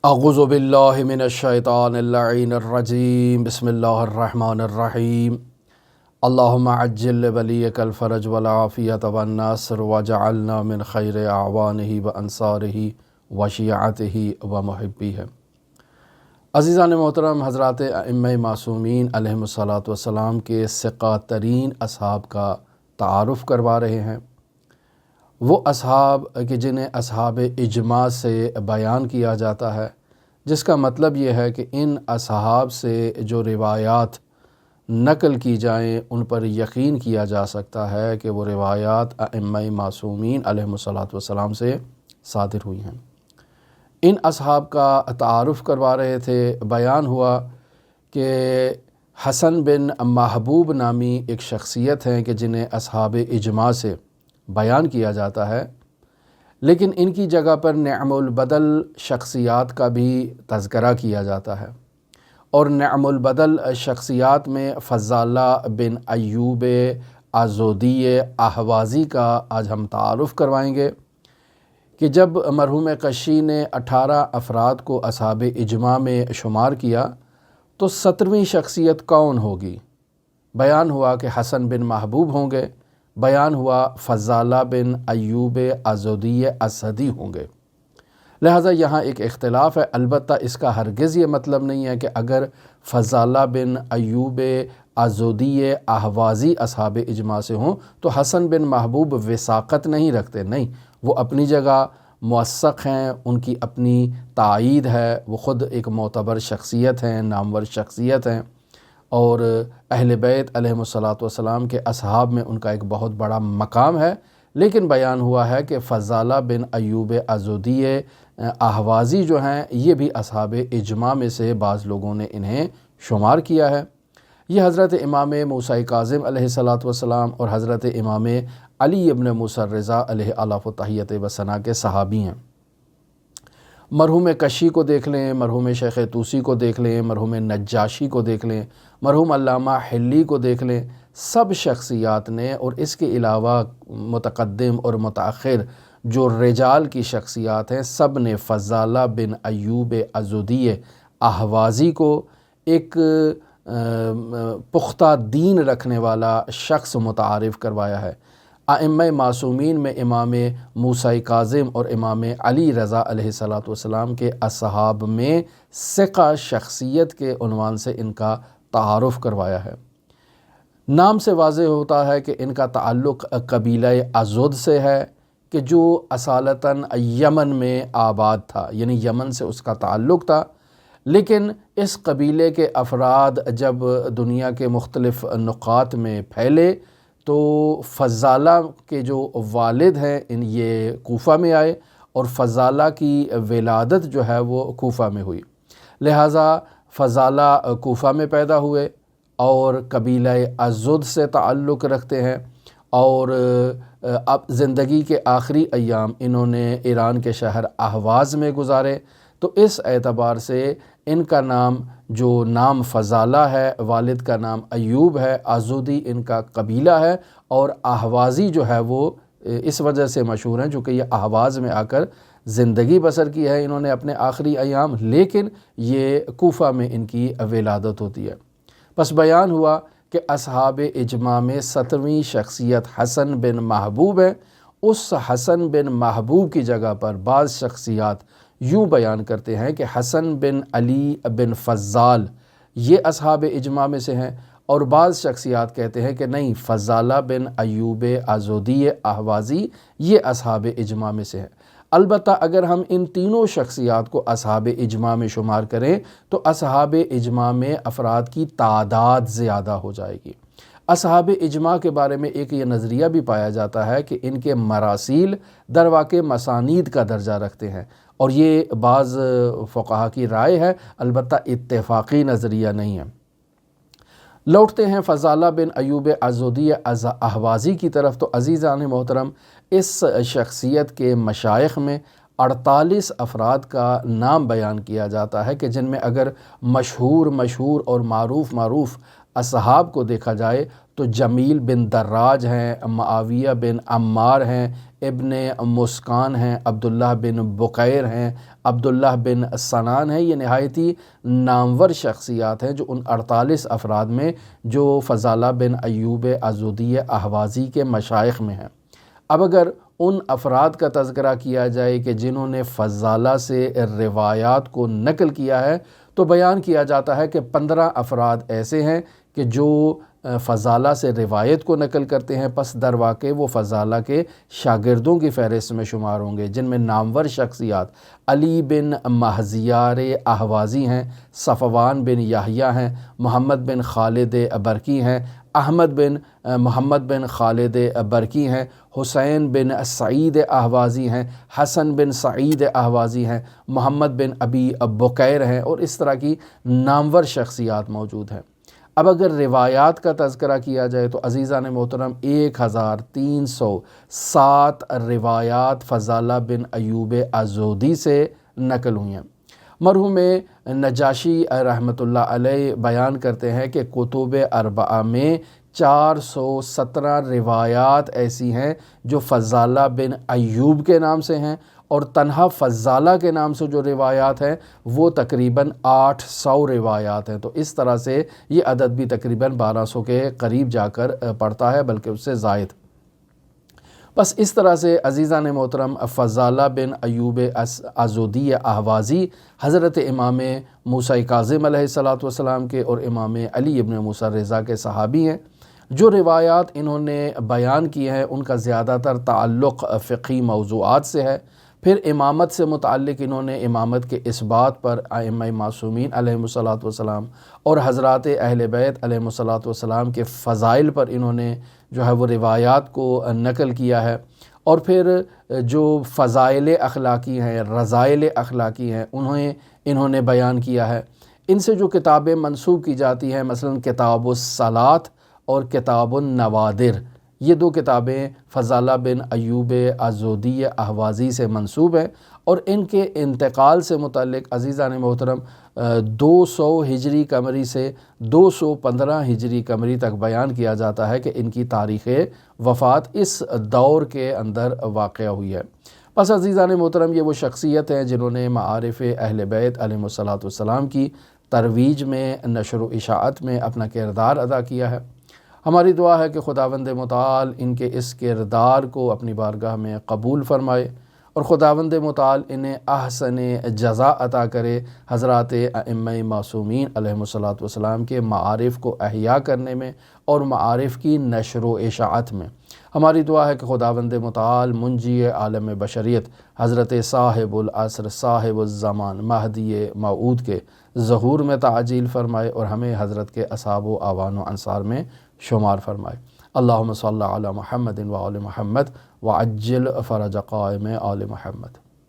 اعوذ باللہ من الشیطان اللعین الرجیم بسم اللہ الرحمن الرحیم اللہم عجل ولیک الفرج والعافیت والنصر وجعلنا من خیر اعوانہ وانصارہ وشیعتہ ومحبیہ۔ عزیزان محترم، حضرات ائمہ معصومین علیہم الصلاۃ والسلام کے ثقہ ترین اصحاب کا تعارف کروا رہے ہیں۔ وہ اصحاب کہ جنہیں اصحاب اجماع سے بیان کیا جاتا ہے، جس کا مطلب یہ ہے کہ ان اصحاب سے جو روایات نقل کی جائیں ان پر یقین کیا جا سکتا ہے کہ وہ روایات ائمہ معصومین علیہم الصلاۃ والسلام سے صادر ہوئی ہیں۔ ان اصحاب کا تعارف کروا رہے تھے۔ بیان ہوا کہ حسن بن محبوب نامی ایک شخصیت ہیں کہ جنہیں اصحاب اجماع سے بیان کیا جاتا ہے، لیکن ان کی جگہ پر نعم البدل شخصیات کا بھی تذکرہ کیا جاتا ہے، اور نعم البدل شخصیات میں فضالہ بن ایوب عضودی اہوازی کا آج ہم تعارف کروائیں گے کہ جب مرحوم قشی نے 18 افراد کو اصحاب اجماع میں شمار کیا تو 17ویں شخصیت کون ہوگی؟ بیان ہوا کہ حسن بن محبوب ہوں گے، بیان ہوا فضالہ بن ایوب عضودی اسدی ہوں گے۔ لہٰذا یہاں ایک اختلاف ہے، البتہ اس کا ہرگز یہ مطلب نہیں ہے کہ اگر فضالہ بن ایوب عضودی اہوازی اصحاب اجماع سے ہوں تو حسن بن محبوب وثاقت نہیں رکھتے، نہیں، وہ اپنی جگہ موثق ہیں، ان کی اپنی تائید ہے، وہ خود ایک معتبر شخصیت ہیں، نامور شخصیت ہیں، اور اہل بیت علیہم الصلاۃ والسلام کے اصحاب میں ان کا ایک بہت بڑا مقام ہے۔ لیکن بیان ہوا ہے کہ فضالہ بن ایوب عضودی اہوازی جو ہیں یہ بھی اصحاب اجماع میں سے بعض لوگوں نے انہیں شمار کیا ہے۔ یہ حضرت امام موسیٰ کاظم علیہ الصلاۃ والسلام اور حضرت امام علی ابن موسیٰ رضا علیہ الاف و تحیت و ثنا کے صحابی ہیں۔ مرحوم قشی کو دیکھ لیں، مرحوم شیخ طوسی کو دیکھ لیں، مرحوم نجاشی کو دیکھ لیں، مرحوم علامہ حلی کو دیکھ لیں، سب شخصیات نے، اور اس کے علاوہ متقدم اور متأخر جو رجال کی شخصیات ہیں، سب نے فضالہ بن ایوب عضودی اہوازی کو ایک پختہ دین رکھنے والا شخص متعارف کروایا ہے۔ ائمہ معصومین میں امام موسیٰ کاظم اور امام علی رضا علیہ الصلاۃ والسلام کے اصحاب میں ثقہ شخصیت کے عنوان سے ان کا تعارف کروایا ہے۔ نام سے واضح ہوتا ہے کہ ان کا تعلق قبیلہ عضد سے ہے کہ جو اصالتاً یمن میں آباد تھا، یعنی یمن سے اس کا تعلق تھا، لیکن اس قبیلے کے افراد جب دنیا کے مختلف نقاط میں پھیلے تو فضالہ کے جو والد ہیں یہ کوفہ میں آئے اور فضالہ کی ولادت جو ہے وہ کوفہ میں ہوئی، لہٰذا فضالہ کوفہ میں پیدا ہوئے اور قبیلہ عضد سے تعلق رکھتے ہیں، اور اب زندگی کے آخری ایام انہوں نے ایران کے شہر اہواز میں گزارے، تو اس اعتبار سے ان کا نام، جو نام فضالہ ہے، والد کا نام ایوب ہے، عضودی ان کا قبیلہ ہے، اور اہوازی جو ہے وہ اس وجہ سے مشہور ہیں چونکہ یہ اہواز میں آ کر زندگی بسر کی ہے انہوں نے اپنے آخری ایام، لیکن یہ کوفہ میں ان کی ولادت ہوتی ہے۔ پس بیان ہوا کہ اصحاب اجماع میں 17ویں شخصیت حسن بن محبوب ہے۔ اس حسن بن محبوب کی جگہ پر بعض شخصیات یوں بیان کرتے ہیں کہ حسن بن علی بن فضال یہ اصحاب اجماع میں سے ہیں، اور بعض شخصیات کہتے ہیں کہ نہیں، فضالہ بن ایوب عضودی اہوازی یہ اصحاب اجماع میں سے ہیں۔ البتہ اگر ہم ان تینوں شخصیات کو اصحاب اجماع میں شمار کریں تو اصحاب اجماع میں افراد کی تعداد زیادہ ہو جائے گی۔ اصحاب اجماع کے بارے میں ایک یہ نظریہ بھی پایا جاتا ہے کہ ان کے مراسیل در واقع مسانید کا درجہ رکھتے ہیں، اور یہ بعض فقہا کی رائے ہے، البتہ اتفاقی نظریہ نہیں ہے۔ لوٹتے ہیں فضالہ بن ایوب عضودی اہوازی کی طرف، تو عزیزان محترم، اس شخصیت کے مشائخ میں 48 افراد کا نام بیان کیا جاتا ہے کہ جن میں اگر مشہور اور معروف اصحاب کو دیکھا جائے تو جمیل بن دراج ہیں، معاویہ بن عمار ہیں، ابن مسکان ہیں، عبداللہ بن بقیر ہیں، عبداللہ بن سنان ہیں۔ یہ نہایت ہی نامور شخصیات ہیں جو ان 48 افراد میں جو فضالہ بن ایوب عضودی اہوازی کے مشائخ میں ہیں۔ اب اگر ان افراد کا تذکرہ کیا جائے کہ جنہوں نے فضالہ سے روایات کو نقل کیا ہے تو بیان کیا جاتا ہے کہ 15 افراد ایسے ہیں کہ جو فضالہ سے روایت کو نقل کرتے ہیں، پس در واقع وہ فضالہ کے شاگردوں کی فہرست میں شمار ہوں گے، جن میں نامور شخصیات علی بن مہزیار اہوازی ہیں، صفوان بن یحییٰ ہیں، محمد بن خالد برکی ہیں، احمد بن محمد بن خالد برکی ہیں، حسین بن سعید اہوازی ہیں، حسن بن سعید اہوازی ہیں، محمد بن ابی بکیر ہیں، اور اس طرح کی نامور شخصیات موجود ہیں۔ اب اگر روایات کا تذکرہ کیا جائے تو عزیزان محترم 1307 روایات فضالہ بن ایوب عضودی سے نقل ہوئی ہیں۔ مرحوم نجاشی رحمۃ اللہ علیہ بیان کرتے ہیں کہ کتب اربعہ میں 417 روایات ایسی ہیں جو فضالہ بن ایوب کے نام سے ہیں، اور تنہا فضالہ کے نام سے جو روایات ہیں وہ تقریباً 800 روایات ہیں۔ تو اس طرح سے یہ عدد بھی تقریباً 1200 کے قریب جا کر پڑتا ہے، بلکہ اس سے زائد۔ بس اس طرح سے عزیزان محترم فضالہ بن ایوب عضودی اہوازی حضرت امام موسیٰ کاظم علیہ السلام کے اور امام علی ابن موسیٰ رضا کے صحابی ہیں۔ جو روایات انہوں نے بیان کی ہیں ان کا زیادہ تر تعلق فقہی موضوعات سے ہے۔ پھر امامت سے متعلق انہوں نے امامت کے اثبات پر ائمہ معصومین علیہم السلام اور حضرات اہل بیت علیہم السلام کے فضائل پر انہوں نے جو ہے وہ روایات کو نقل کیا ہے، اور پھر جو فضائل اخلاقی ہیں، رذائل اخلاقی ہیں، انہوں نے بیان کیا ہے۔ ان سے جو کتابیں منسوب کی جاتی ہیں، مثلا کتاب الصلاۃ اور کتاب النوادر، یہ 2 کتابیں فضالہ بن ایوب عضودی اہوازی سے منسوب ہیں، اور ان کے انتقال سے متعلق عزیزان محترم 200 ہجری قمری سے 215 ہجری قمری تک بیان کیا جاتا ہے کہ ان کی تاریخ وفات اس دور کے اندر واقع ہوئی ہے۔ بس عزیزان محترم یہ وہ شخصیت ہیں جنہوں نے معارف اہل بیت علیہم السلام کی ترویج میں، نشر و اشاعت میں اپنا کردار ادا کیا ہے۔ ہماری دعا ہے کہ خداوند متعال ان کے اس کردار کو اپنی بارگاہ میں قبول فرمائے، اور خداوند متعال انہیں احسن جزا عطا کرے حضرات ائمہ معصومین علیہم السلام کے معارف کو احیاء کرنے میں اور معارف کی نشر و اشاعت میں۔ ہماری دعا ہے کہ خداوند متعال منجی عالم بشریت حضرت صاحب العصر صاحب الزمان مہدی موعود کے ظہور میں تعجیل فرمائے، اور ہمیں حضرت کے اصحاب و اعوان و انصار میں شمار فرمائے۔ اللہم صلی علی محمد و آل محمد وعجل فرج قائم آل محمد۔